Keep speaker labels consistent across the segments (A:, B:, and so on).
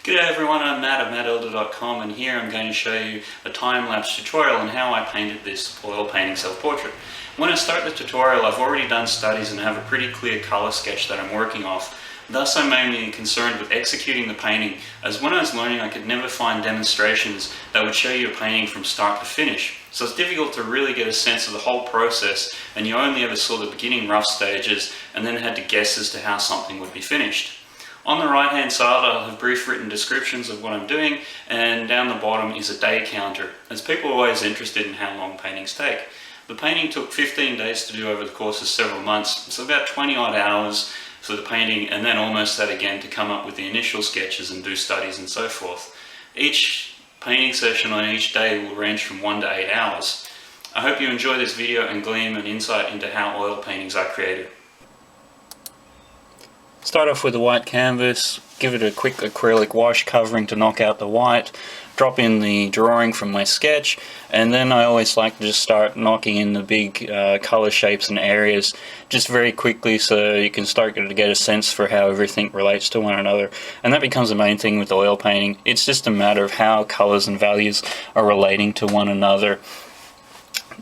A: G'day everyone, I'm Matt at mattelder.com, and here I'm going to show you a time-lapse tutorial on how I painted this oil painting self-portrait. When I start the tutorial, I've already done studies and have a pretty clear colour sketch that I'm working off. Thus I'm mainly concerned with executing the painting, as when I was learning I could never find demonstrations that would show you a painting from start to finish. So it's difficult to really get a sense of the whole process, and you only ever saw the beginning rough stages and then had to guess as to how something would be finished. On the right hand side I'll have brief written descriptions of what I'm doing, and down the bottom is a day counter, as people are always interested in how long paintings take. The painting took 15 days to do over the course of several months, so about 20 odd hours for the painting, and then almost that again to come up with the initial sketches and do studies and so forth. Each painting session on each day will range from 1 to 8 hours. I hope you enjoy this video and glean an insight into how oil paintings are created. Start off with a white canvas, give it a quick acrylic wash covering to knock out the white, drop in the drawing from my sketch, and then I always like to just start knocking in the big colour shapes and areas just very quickly, so you can start to get a sense for how everything relates to one another. And that becomes the main thing with oil painting. It's just a matter of how colours and values are relating to one another.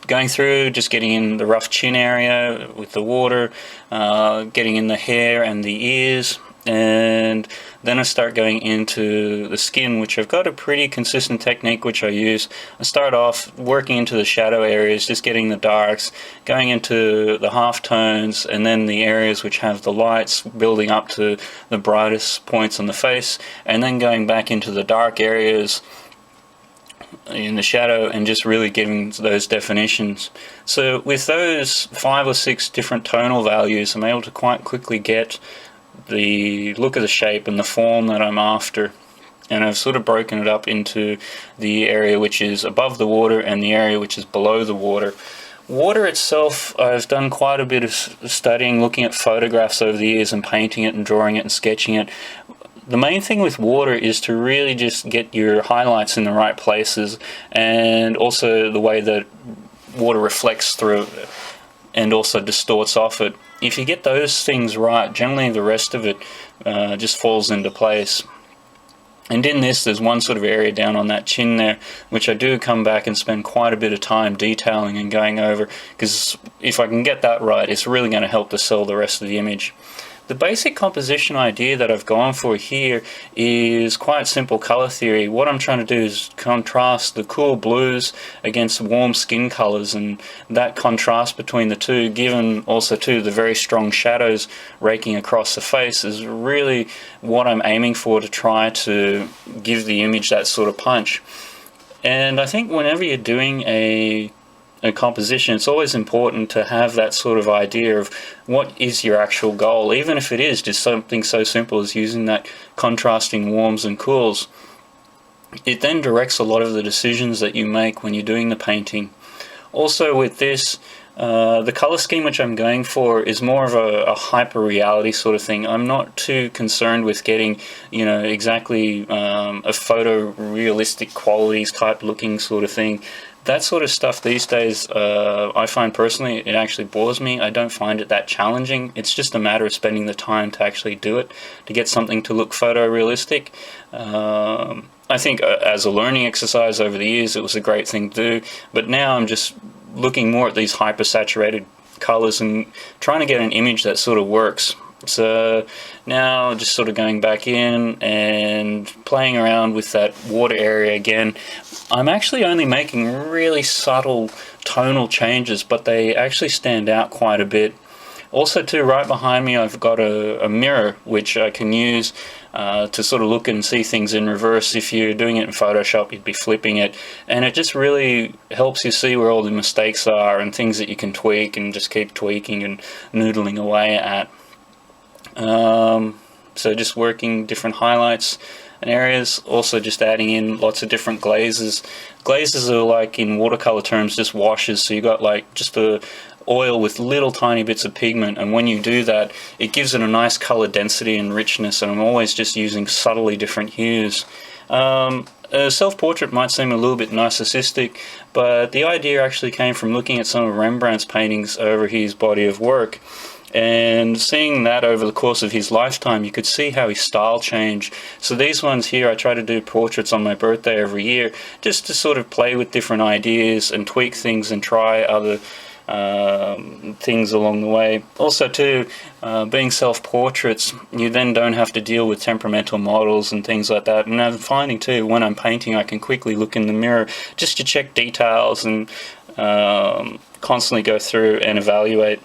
A: Going through, just getting in the rough chin area with the water, getting in the hair and the ears, and then I start going into the skin, which I've got a pretty consistent technique which I use. I start off working into the shadow areas, just getting the darks, going into the half tones, and then the areas which have the lights, building up to the brightest points on the face, and then going back into the dark areas in the shadow and just really giving those definitions. So with those 5 or 6 different tonal values, I'm able to quite quickly get the look of the shape and the form that I'm after. And I've sort of broken it up into the area which is above the water and the area which is below the water. Water itself, I've done quite a bit of studying, looking at photographs over the years and painting it and drawing it and sketching it. The main thing with water is to really just get your highlights in the right places, and also the way that water reflects through it and also distorts off it. If you get those things right, generally the rest of it just falls into place. And in this, there's one sort of area down on that chin there, which I do come back and spend quite a bit of time detailing and going over, because if I can get that right, it's really going to help to sell the rest of the image. The basic composition idea that I've gone for here is quite simple color theory. What I'm trying to do is contrast the cool blues against warm skin colors, and that contrast between the two, given also too the very strong shadows raking across the face, is really what I'm aiming for to try to give the image that sort of punch. And I think whenever you're doing a composition, it's always important to have that sort of idea of what is your actual goal, even if it is just something so simple as using that contrasting warms and cools. It then directs a lot of the decisions that you make when you're doing the painting. Also with this, the color scheme which I'm going for is more of a hyper reality sort of thing. I'm not too concerned with getting, exactly a photorealistic qualities type looking sort of thing. That sort of stuff these days, I find personally, it actually bores me. I don't find it that challenging. It's just a matter of spending the time to actually do it, to get something to look photorealistic. I think as a learning exercise over the years, it was a great thing to do, but now I'm just looking more at these hyper-saturated colors and trying to get an image that sort of works. So now just sort of going back in and playing around with that water area again. I'm actually only making really subtle tonal changes, but they actually stand out quite a bit. Also too, right behind me I've got a mirror which I can use to sort of look and see things in reverse. If you're doing it in Photoshop, you'd be flipping it, and it just really helps you see where all the mistakes are and things that you can tweak and just keep tweaking and noodling away at. So just working different highlights and areas, also just adding in lots of different glazes. Glazes are like, in watercolor terms, just washes, so you got like just a oil with little tiny bits of pigment, and when you do that it gives it a nice color density and richness, and I'm always just using subtly different hues. A self-portrait might seem a little bit narcissistic, but the idea actually came from looking at some of Rembrandt's paintings over his body of work. And seeing that over the course of his lifetime, you could see how his style changed. So these ones here, I try to do portraits on my birthday every year, just to sort of play with different ideas and tweak things and try other things along the way. Also too, being self-portraits, you then don't have to deal with temperamental models and things like that. And I'm finding too, when I'm painting, I can quickly look in the mirror just to check details and constantly go through and evaluate.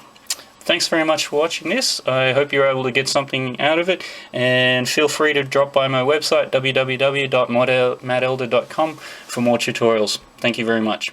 A: Thanks very much for watching this. I hope you're able to get something out of it, and feel free to drop by my website www.mattelder.com for more tutorials. Thank you very much.